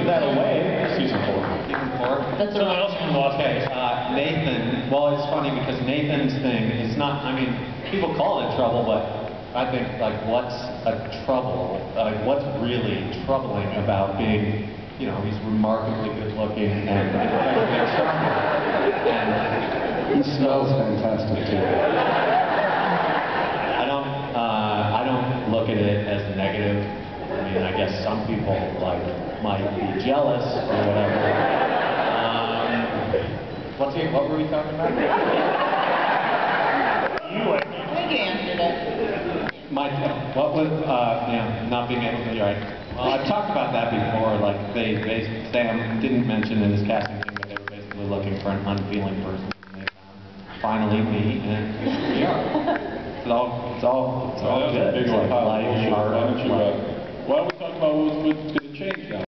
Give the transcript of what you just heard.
give that away. Season 4. Season 4? That's Someone else from Las Okay, Vegas. Nathan, well, it's funny because Nathan's thing is not, I mean, people call it trouble, but I think, like, what's a trouble? Like, what's really troubling about being, you know, he's remarkably good looking and incredibly charming. He smells fantastic too. I don't look at it as negative. I mean, I guess some people like might be jealous or whatever. What were we talking about? I think you answered it. Not being able to. You're right. Well, I've talked about that before. Like Sam didn't mention in his casting thing that they were basically looking for an unfeeling person. And they found finally me, and here we are. It's all That's good. a big It's one. like light, Why don't we talk about what's going to change now?